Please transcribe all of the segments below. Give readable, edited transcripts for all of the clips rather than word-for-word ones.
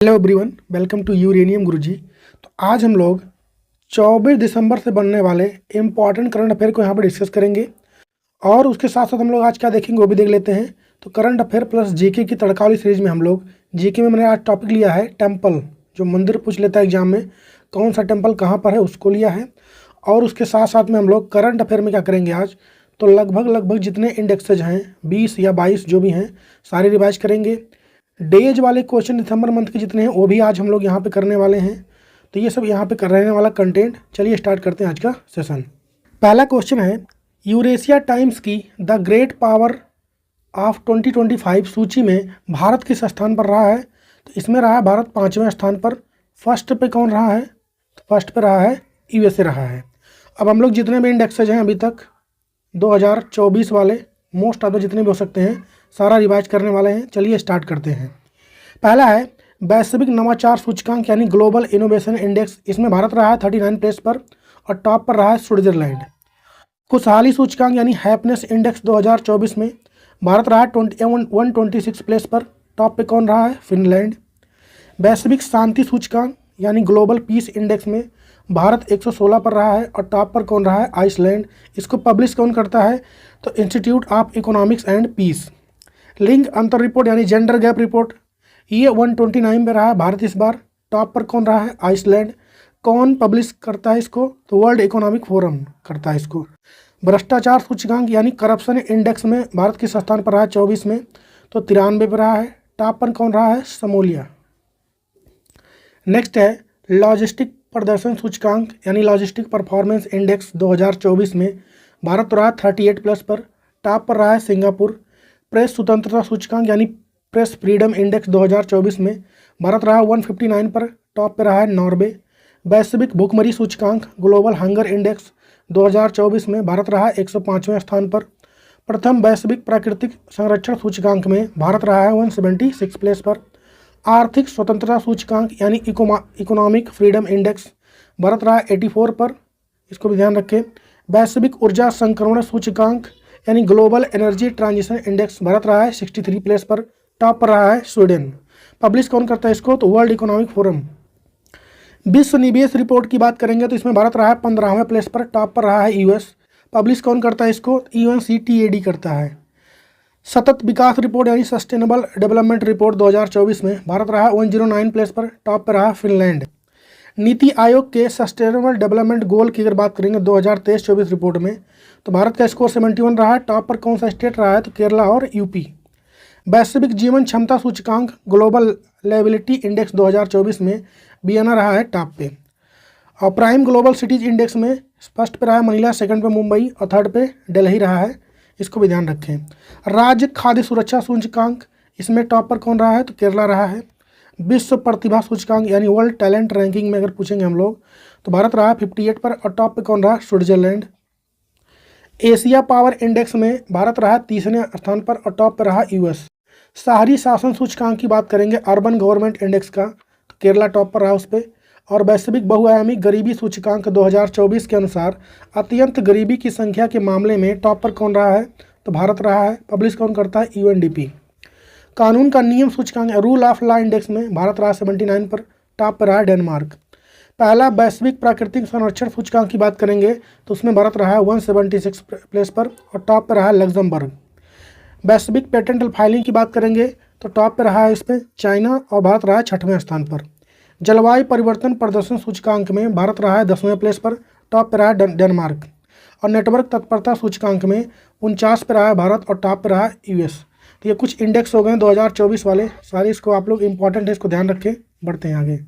Hello everyone, welcome to uranium Guruji. तो आज हम लोग 24 दिसंबर से बनने वाले इम्पॉर्टेंट करंट अफेयर को यहाँ पर डिस्कस करेंगे और उसके साथ साथ हम लोग आज क्या देखेंगे वो भी देख लेते हैं। तो करंट अफेयर प्लस जीके की तड़का वाली सीरीज में हम लोग जीके में मैंने आज टॉपिक लिया है टेम्पल, जो मंदिर पूछ लेता है एग्जाम में, कौन सा टेम्पल कहाँ पर है उसको लिया है। और उसके साथ साथ में हम लोग करंट अफेयर में क्या करेंगे आज, तो लगभग जितने इंडेक्सेज हैं 20 या 22 जो भी हैं सारे रिवाइज करेंगे। डेज वाले क्वेश्चन दिसंबर मंथ के जितने हैं वो भी आज हम लोग यहाँ पे करने वाले हैं। तो ये सब यहाँ पे कर रहने वाला कंटेंट। चलिए स्टार्ट करते हैं आज का सेशन। पहला क्वेश्चन है, यूरेशिया टाइम्स की द ग्रेट पावर ऑफ 2025 सूची में भारत किस स्थान पर रहा है। तो इसमें रहा है भारत 5वें स्थान पर। फर्स्ट पे कौन रहा है, तो फर्स्ट पे रहा है यूएसए रहा है। अब हम लोग जितने भी इंडेक्सेज हैं अभी तक 2024 वाले मोस्ट ऑफ द जितने भी हो सकते हैं सारा रिवाइज करने वाले हैं। चलिए स्टार्ट करते हैं। पहला है वैश्विक नवाचार सूचकांक यानी ग्लोबल इनोवेशन इंडेक्स। इसमें भारत रहा है 39 प्लेस पर और टॉप पर रहा है स्विट्जरलैंड। खुशहाली सूचकांक यानी हैप्पीनेस इंडेक्स 2024 में भारत रहा है 126 प्लेस पर। टॉप पे कौन रहा है, फिनलैंड। वैश्विक शांति सूचकांक यानी ग्लोबल पीस इंडेक्स में भारत 116 पर रहा है और टॉप पर कौन रहा है, आइसलैंड। इसको पब्लिश कौन करता है, तो institute of economics and peace. लिंग अंतर रिपोर्ट यानी जेंडर गैप रिपोर्ट, ये 129 में रहा है भारत इस बार। टॉप पर कौन रहा है, आइसलैंड। कौन पब्लिश करता है इसको, तो वर्ल्ड इकोनॉमिक फोरम करता है इसको। भ्रष्टाचार सूचकांक यानी करप्शन इंडेक्स में भारत किस स्थान पर रहा है, 24 में, तो 93 पर रहा है। टॉप पर कौन रहा है, समोलिया। नेक्स्ट है लॉजिस्टिक प्रदर्शन सूचकांक यानी लॉजिस्टिक परफॉर्मेंस इंडेक्स 2024 में भारत रहा 38 प्लस पर। टॉप पर रहा है सिंगापुर। प्रेस स्वतंत्रता सूचकांक यानी प्रेस फ्रीडम इंडेक्स 2024 में भारत रहा 159 पर। टॉप पर रहा है नॉर्वे। वैश्विक भूखमरी सूचकांक ग्लोबल हंगर इंडेक्स 2024 में भारत रहा 105वें स्थान पर। प्रथम वैश्विक प्राकृतिक संरक्षण सूचकांक में भारत रहा है 176 प्लेस पर। आर्थिक स्वतंत्रता सूचकांक यानी इकोनॉमिक फ्रीडम इंडेक्स भारत रहा 84 पर, इसको भी ध्यान रखें। वैश्विक ऊर्जा संक्रमण सूचकांक यानी global energy transition index Bharat रहा है 63 प्लेस पर। टॉप पर रहा है स्वीडन। पब्लिश कौन करता है इसको, तो वर्ल्ड इकोनॉमिक फोरम। विश्व निवेश रिपोर्ट की बात करेंगे तो इसमें भारत रहा है 15वें प्लेस पर। टॉप पर रहा है यूएस। पब्लिश कौन करता है इसको, UNCTAD करता है। सतत विकास रिपोर्ट यानी सस्टेनेबल डेवलपमेंट रिपोर्ट 2024 में भारत रहा 109 प्लेस पर। टॉप पर रहा फिनलैंड। नीति आयोग के सस्टेनेबल डेवलपमेंट गोल की अगर बात करेंगे 2023-24 रिपोर्ट में, तो भारत का स्कोर 71 रहा है। टॉप पर कौन सा स्टेट रहा है, तो केरला और यूपी। वैश्विक जीवन क्षमता सूचकांक ग्लोबल लेबिलिटी इंडेक्स 2024 में बियना रहा है टॉप पे। और प्राइम ग्लोबल सिटीज इंडेक्स में फर्स्ट पे रहा है मनीला, सेकंड पे मुंबई और थर्ड पे दिल्ली रहा है, इसको भी ध्यान रखें। राज्य खाद्य सुरक्षा सूचकांक इसमें टॉप पर कौन रहा है, तो केरला रहा है। विश्व प्रतिभा सूचकांक यानी वर्ल्ड टैलेंट रैंकिंग में अगर पूछेंगे हम लोग, तो भारत रहा 58 पर और टॉप पे कौन रहा, स्विट्जरलैंड। एशिया पावर इंडेक्स में भारत रहा 30वें स्थान पर और टॉप पर रहा यूएस। शहरी शासन सूचकांक की बात करेंगे अर्बन गवर्नमेंट इंडेक्स का, तो केरला टॉप पर रहा उस पर। और वैश्विक बहुआयामी गरीबी सूचकांक 2024 के अनुसार अत्यंत गरीबी की संख्या के मामले में टॉप पर कौन रहा है, तो भारत रहा है। पब्लिश कौन करता है, UNDP। कानून का नियम सूचकांक रूल ऑफ लॉ इंडेक्स में भारत रहा 79 पर। टॉप पर रहा डेनमार्क। पहला वैश्विक प्राकृतिक संरक्षण सूचकांक की बात करेंगे तो उसमें भारत रहा 176 प्लेस पर और टॉप पर रहा लग्जमबर्ग। वैश्विक पेटेंट फाइलिंग की बात करेंगे तो टॉप पर रहा है इस पर चाइना और भारत रहा 6वें स्थान पर। जलवायु परिवर्तन प्रदर्शन सूचकांक में भारत रहा है 10वें प्लेस पर। टॉप पर रहा डेनमार्क। और नेटवर्क तत्परता सूचकांक में 49 पर रहा है भारत और टॉप पर रहा यूएस। तो ये कुछ इंडेक्स हो गए 2024 वाले सारे, इसको आप लोग इंपॉर्टेंट है, इसको ध्यान रखें। बढ़ते हैं आगे।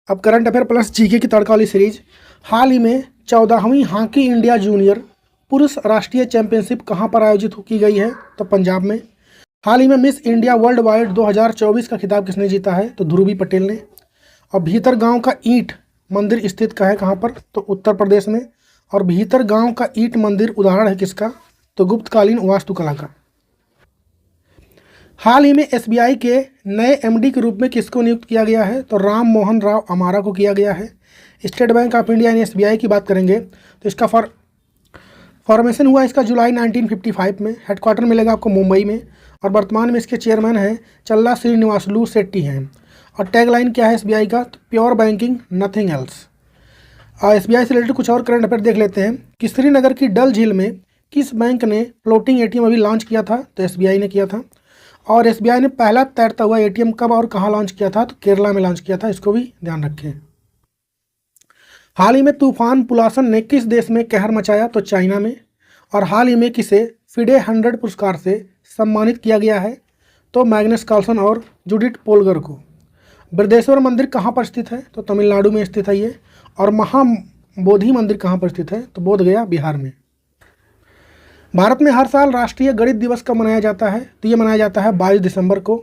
अब करंट अफेयर प्लस जीके की तड़का वाली सीरीज। हाल ही में 14वीं हॉकी इंडिया जूनियर पुरुष राष्ट्रीय चैंपियनशिप कहाँ पर आयोजित की गई है, तो पंजाब में। हाल ही में मिस इंडिया वर्ल्ड वाइड 2024 का खिताब किसने जीता है, तो ध्रुवी पटेल ने। और भीतर गांव का ईंट मंदिर स्थित का है कहाँ पर, तो उत्तर प्रदेश में। और भीतर गांव का ईंट मंदिर उदाहरण है किसका, तो गुप्तकालीन वास्तुकला का। हाल ही में SBI के नए MD के रूप में किसको नियुक्त किया गया है, तो राम मोहन राव अमारा को किया गया है। स्टेट बैंक ऑफ इंडिया यानी SBI की बात करेंगे तो इसका फॉर्मेशन हुआ इसका जुलाई 1955 में। हेडक्वार्टर मिलेगा आपको मुंबई में और वर्तमान में इसके चेयरमैन हैं चल्ला श्रीनिवासलू शेट्टी हैं। और टैगलाइन क्या है एसबीआई का? तो pure banking nothing else. SBI से रिलेटेड कुछ और करंट अफेयर देख लेते हैं कि श्रीनगर की डल झील में किस बैंक ने फ्लोटिंग एटीएम अभी लॉन्च किया था? तो एसबीआई ने किया था। और एसबीआई ने पहला तैरता हुआ एटीएम कब और कहाँ लॉन्च किया था? तो केरला में लॉन्च किया था, इसको भी ध्यान रखें। हाल ही में तूफान पुलासन ने किस देश में कहर मचाया? तो चाइना में। और हाल ही में किसे फिडे 100 पुरस्कार से सम्मानित किया गया है? तो मैग्नस कार्लसन और जूडिथ पोलगर को। बृहदेश्वर मंदिर कहाँ पर स्थित है? तो तमिलनाडु में स्थित है ये। और महाबोधि मंदिर कहाँ पर स्थित है? तो बोध गया बिहार में। भारत में हर साल राष्ट्रीय गणित दिवस कब मनाया जाता है? तो ये मनाया जाता है 22 दिसंबर को।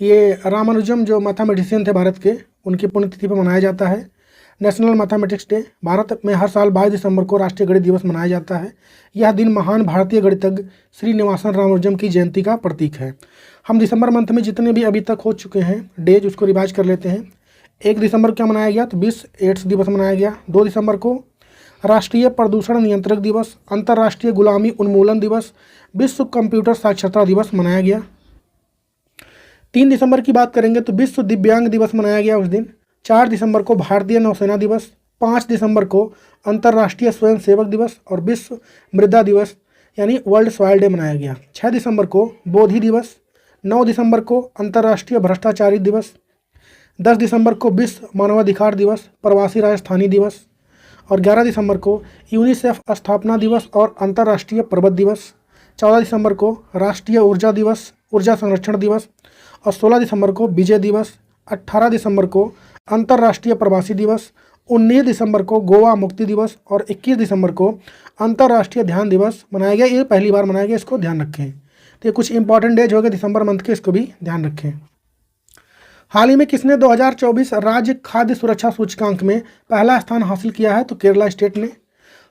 ये रामानुजम जो मैथमेटिशियन थे भारत के, उनकी पुण्यतिथि पर मनाया जाता है नेशनल मैथमेटिक्स डे। भारत में हर साल 22 दिसंबर को राष्ट्रीय गणित दिवस मनाया जाता है। यह दिन महान भारतीय गणितज्ञ श्रीनिवासन रामानुजम की जयंती का प्रतीक है। हम दिसंबर मंथ में जितने भी अभी तक हो चुके हैं डेज, उसको रिवाइज कर लेते हैं। 1 दिसंबर को क्या मनाया गया? तो विश्व एड्स दिवस मनाया गया। 2 दिसंबर को राष्ट्रीय प्रदूषण नियंत्रक दिवस, अंतर्राष्ट्रीय गुलामी उन्मूलन दिवस, विश्व कंप्यूटर साक्षरता दिवस मनाया गया। 3 दिसंबर की बात करेंगे तो विश्व दिव्यांग दिवस मनाया गया उस दिन। 4 दिसंबर को भारतीय नौसेना दिवस। 5 दिसंबर को अंतर्राष्ट्रीय स्वयंसेवक दिवस और विश्व मृदा दिवस यानी वर्ल्ड सॉइल डे मनाया गया। 6 दिसंबर को बोधि दिवस। 9 दिसंबर को अंतर्राष्ट्रीय भ्रष्टाचारी दिवस। 10 दिसंबर को विश्व मानवाधिकार दिवस, प्रवासी राजस्थानी दिवस। और 11 दिसंबर को यूनिसेफ स्थापना दिवस और अंतर्राष्ट्रीय पर्वत दिवस। 14 दिसंबर को राष्ट्रीय ऊर्जा दिवस, ऊर्जा संरक्षण दिवस। और 16 दिसंबर को विजय दिवस। 18 दिसंबर को अंतर्राष्ट्रीय प्रवासी दिवस। 19 दिसंबर को गोवा मुक्ति दिवस और 21 दिसंबर को अंतर्राष्ट्रीय ध्यान दिवस मनाया गया। ये पहली बार मनाया गया, इसको ध्यान रखें। तो ये कुछ इंपॉर्टेंट डेज हो गए दिसंबर मंथ के, इसको भी ध्यान रखें। हाल ही में किसने 2024 राज्य खाद्य सुरक्षा सूचकांक में पहला स्थान हासिल किया है? तो केरला स्टेट ने।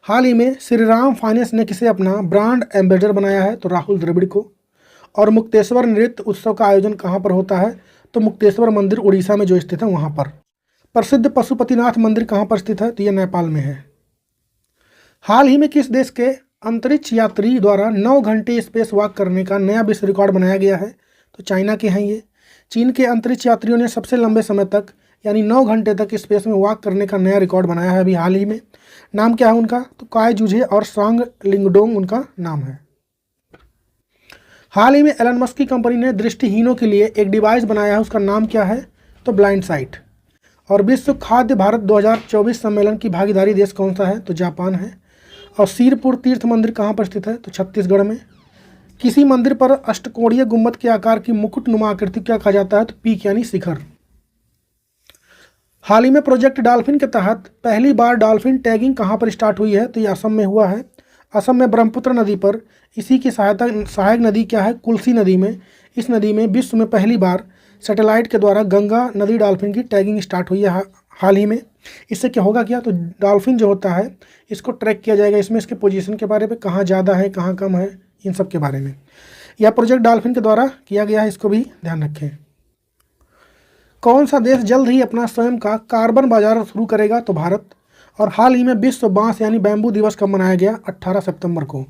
हाल ही में श्रीराम फाइनेंस ने किसे अपना ब्रांड एम्बेसडर बनाया है? तो राहुल द्रविड़ को। और मुक्तेश्वर नृत्य उत्सव का आयोजन कहाँ पर होता है? तो मुक्तेश्वर मंदिर उड़ीसा में जो स्थित है वहाँ पर। प्रसिद्ध पशुपतिनाथ मंदिर कहाँ पर स्थित है? तो ये नेपाल में है। हाल ही में किस देश के अंतरिक्ष यात्री द्वारा 9 घंटे स्पेस वॉक करने का नया विश्व रिकॉर्ड बनाया गया है? तो चाइना के हैं ये। चीन के अंतरिक्ष यात्रियों ने सबसे लंबे समय तक यानी 9 घंटे तक स्पेस में वॉक करने का नया रिकॉर्ड बनाया है अभी हाल ही में। नाम क्या है उनका? तो काय जुझे और सांग लिंगडोंग उनका नाम है। हाल ही में एलन मस्क की कंपनी ने दृष्टिहीनों के लिए एक डिवाइस बनाया है, उसका नाम क्या है? तो ब्लाइंड साइट। और विश्व खाद्य भारत 2024 सम्मेलन की भागीदारी देश कौन सा है? तो जापान है। और सीरपुर तीर्थ मंदिर कहाँ पर स्थित है? तो छत्तीसगढ़ में। किसी मंदिर पर अष्टकोणीय गुंबद के आकार की मुकुटनुमा आकृति क्या कहा जाता है? तो पीक यानी शिखर। हाल ही में प्रोजेक्ट डॉल्फिन के तहत पहली बार डॉल्फिन टैगिंग कहाँ पर स्टार्ट हुई है? तो ये असम में हुआ है। असम में ब्रह्मपुत्र नदी पर इसी की सहायक नदी क्या है? कुल्सी नदी में। इस नदी में विश्व में पहली बार सैटेलाइट के द्वारा गंगा नदी डॉल्फिन की टैगिंग स्टार्ट हुई है हाल ही में। इससे क्या होगा क्या? तो डॉल्फिन जो होता है इसको ट्रैक किया जाएगा, इसमें इसके पोजीशन के बारे में, कहाँ ज़्यादा है कहाँ कम है, इन सब के बारे में। यह प्रोजेक्ट डॉल्फिन के द्वारा किया गया है, इसको भी ध्यान रखें। कौन सा देश जल्द ही अपना स्वयं का कार्बन बाजार शुरू करेगा? तो भारत। और हाल ही में विश्व बांस यानी बैम्बू दिवस कब मनाया गया? 18 सितंबर को।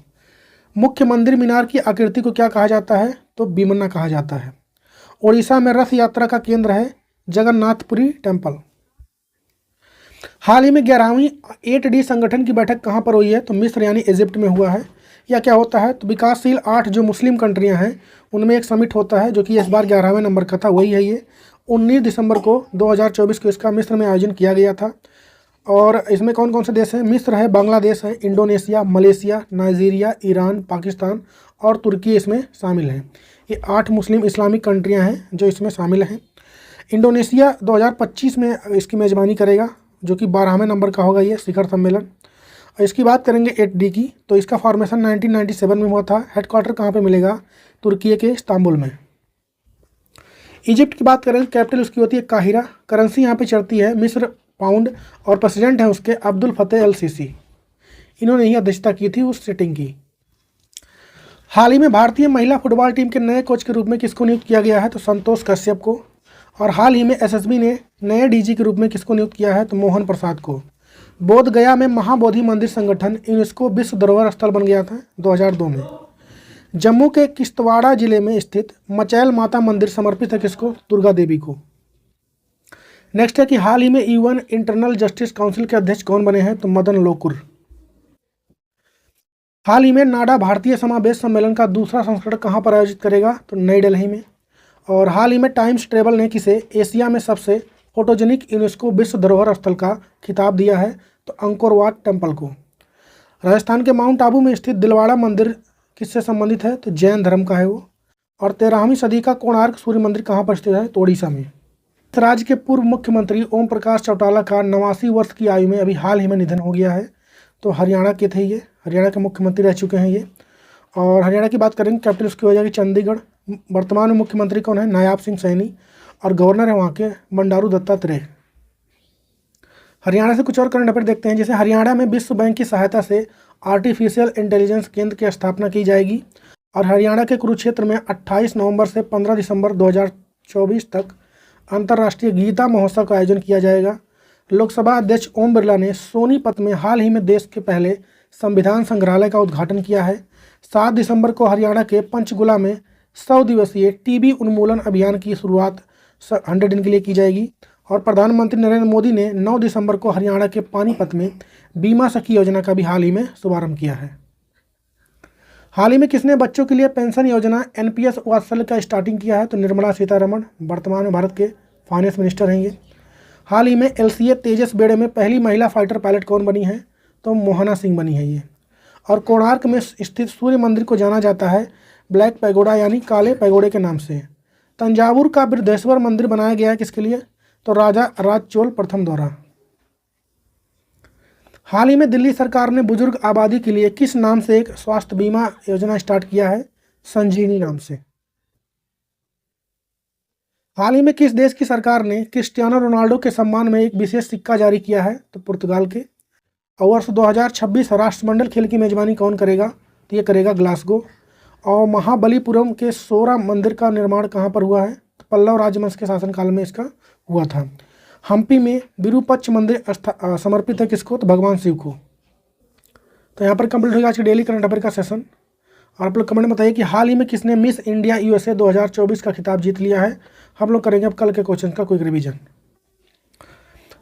मुख्य मंदिर मीनार की आकृति को क्या कहा जाता है? तो बीमन्ना कहा जाता है। उड़ीसा में रथ यात्रा का केंद्र है जगन्नाथपुरी टेम्पल। हाल ही में 11वीं 8D संगठन की बैठक कहाँ पर हुई है? तो मिस्र यानी इजिप्ट में हुआ है। यह क्या होता है? तो विकासशील 8 जो मुस्लिम कंट्रियां हैं उनमें एक समिट होता है, जो कि इस बार 11वें नंबर का था, वही है ये। 19 दिसंबर को 2024 को इसका मिस्र में आयोजन किया गया था। और इसमें कौन कौन से देश हैं? मिस्र है, बांग्लादेश है, Indonesia, Malaysia, Nigeria, Iran, Pakistan और तुर्की इसमें शामिल हैं। ये 8 मुस्लिम इस्लामिक कंट्रियां हैं जो इसमें शामिल हैं। इंडोनेशिया 2025 में इसकी मेज़बानी करेगा, जो कि 12वें नंबर का होगा ये शिखर सम्मेलन। और इसकी बात करेंगे 8D की, तो इसका फॉर्मेशन 1997 में हुआ था। हेडक्वार्टर कहाँ पे मिलेगा? तुर्की के इस्तांबुल में। इजिप्ट की बात करें, कैपिटल उसकी होती है काहिरा। करेंसी यहाँ पे चलती है मिस्र पाउंड और प्रेसिडेंट है उसके अब्दुल फतेह अल सीसी। इन्होंने ही अध्यक्षता की थी उस सिटिंग की। हाल ही में भारतीय महिला फुटबॉल टीम के नए कोच के रूप में किसको नियुक्त किया गया है? तो संतोष कश्यप को। और हाल ही में एसएसबी ने नए डीजी के रूप में किसको नियुक्त किया है? तो मोहन प्रसाद को। बोध गया में महाबोधि मंदिर संगठन यूनेस्को विश्व धरोहर स्थल बन गया था 2002 में। जम्मू के किश्तवाड़ा जिले में स्थित मचैल माता मंदिर समर्पित है किसको? दुर्गा देवी को। नेक्स्ट है कि हाल ही में यूएन इंटरनल जस्टिस काउंसिल के अध्यक्ष कौन बने हैं? तो मदन लोकुर। हाल ही में नाडा भारतीय समावेश सम्मेलन का दूसरा संस्करण कहाँ पर आयोजित करेगा? तो नई दिल्ली में। और हाल ही में टाइम्स ट्रेवल ने किसे एशिया में सबसे फोटोजेनिक यूनेस्को विश्व धरोहर स्थल का खिताब दिया है? तो अंकोर वाट टेम्पल को। राजस्थान के माउंट आबू में स्थित दिलवाड़ा मंदिर किससे संबंधित है? तो जैन धर्म का है वो। और 13वीं सदी का कोणार्क सूर्य मंदिर कहाँ पर स्थित है? तो ओडिशा में। इस राज्य के पूर्व मुख्यमंत्री ओम प्रकाश चौटाला का 89 वर्ष की आयु में अभी हाल ही में निधन हो गया है। तो हरियाणा के थे ये, हरियाणा के मुख्यमंत्री रह चुके हैं ये। और हरियाणा की बात करेंगे, कैपिटल उसकी हो जाएगी चंडीगढ़। वर्तमान में मुख्यमंत्री कौन है? नायाब सिंह सैनी। और गवर्नर है वहाँ के बंडारू दत्तात्रेय। हरियाणा से कुछ और करंट अफेयर देखते हैं। जैसे हरियाणा में विश्व बैंक की सहायता से आर्टिफिशियल इंटेलिजेंस केंद्र की स्थापना की जाएगी। और हरियाणा के कुरुक्षेत्र में 28 नवंबर से 15 दिसंबर 2024 तक अंतर्राष्ट्रीय गीता महोत्सव का आयोजन किया जाएगा। लोकसभा अध्यक्ष ओम बिरला ने सोनीपत में हाल ही में देश के पहले संविधान संग्रहालय का उद्घाटन किया है। 7 दिसंबर को हरियाणा के पंचकुला में 100 दिवसीय टीबी उन्मूलन अभियान की शुरुआत 100 दिन के लिए की जाएगी। और प्रधानमंत्री नरेंद्र मोदी ने 9 दिसंबर को हरियाणा के पानीपत में बीमा सखी योजना का भी हाल ही में शुभारंभ किया है। हाल ही में किसने बच्चों के लिए पेंशन योजना एनपीएस वात्सल्य का स्टार्टिंग किया है? तो निर्मला सीतारमण। वर्तमान में भारत के फाइनेंस मिनिस्टर हैं ये। हाल ही में एलसीए तेजस बेड़े में पहली महिला फाइटर पायलट कौन बनी है? तो मोहना सिंह बनी है ये। और कोणार्क में स्थित सूर्य मंदिर को जाना जाता है ब्लैक पैगोडा यानी काले पैगोडे के नाम से। तंजावुर का बृहदेश्वर मंदिर बनाया गया है किसके लिए? तो राजा राज चोल प्रथम द्वारा। हाल ही में दिल्ली सरकार ने बुजुर्ग आबादी के लिए किस नाम से एक स्वास्थ्य बीमा योजना स्टार्ट किया है? संजीवनी नाम से। हाल ही में किस देश की सरकार ने क्रिस्टियानो रोनाल्डो के सम्मान में एक विशेष सिक्का जारी किया है? तो पुर्तगाल के। और वर्ष 2026 राष्ट्रमंडल खेल की मेजबानी कौन करेगा? तो ये करेगा ग्लासगो। और महाबलीपुरम के सोरा मंदिर का निर्माण कहाँ पर हुआ है? तो पल्लव राजवंश के शासनकाल में इसका हुआ था। हम्पी में विरूपक्ष मंदिर समर्पित है किसको? तो भगवान शिव को। तो यहाँ पर कंप्लीट होगा आज के डेली करंट अफेयर का सेशन। और आप लोग कमेंट में बताइए कि हाल ही में किसने मिस इंडिया यूएसए 2024 का खिताब जीत लिया है। हम लोग करेंगे अब कल के क्वेश्चन का क्विक रिवीजन।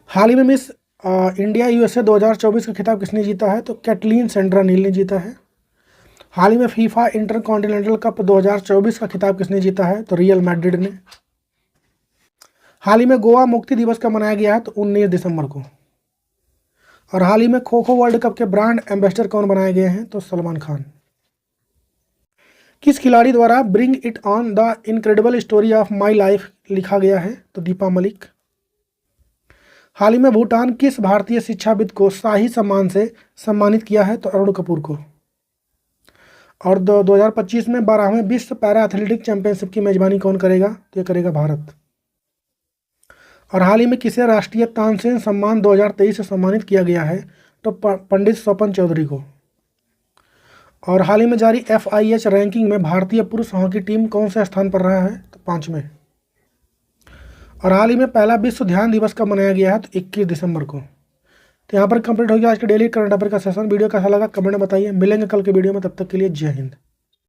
हाल ही में मिस इंडिया यूएसए 2024 का खिताब किसने जीता है? तो कैटलीन सेंड्रा नील ने जीता है। हाल ही में फीफा इंटर कॉन्टिनेंटल कप 2024 का खिताब किसने जीता है? तो रियल मैड्रिड ने। हाल ही में गोवा मुक्ति दिवस का मनाया गया है तो 19 दिसंबर को। और हाल ही में खो खो वर्ल्ड कप के ब्रांड एम्बेसडर कौन बनाए गए हैं? तो सलमान खान। किस खिलाड़ी द्वारा bring it on the incredible story of my life लिखा गया है? तो दीपा मलिक। हाल ही में भूटान किस भारतीय शिक्षाविद को शाही सम्मान से सम्मानित किया है? तो अरुण कपूर को। और 2025 में 12वें विश्व पैरा एथलेटिक चैंपियनशिप की मेजबानी कौन करेगा? तो ये करेगा भारत। और हाल ही में किसे राष्ट्रीय तानसेन सम्मान 2023 से सम्मानित किया गया है? तो पंडित स्वपन चौधरी को। और हाल ही में जारी FIH रैंकिंग में भारतीय पुरुष हॉकी टीम कौन से स्थान पर रहा है? तो 5वें। और हाल ही में पहला विश्व ध्यान दिवस कब मनाया गया है? तो 21 दिसंबर को। तो यहाँ पर कंप्लीट हो गया आज के डेली करंट अफेयर का सेशन। वीडियो कैसा लगा कमेंट में बताइए। मिलेंगे कल के वीडियो में, तब तक के लिए जय हिंद।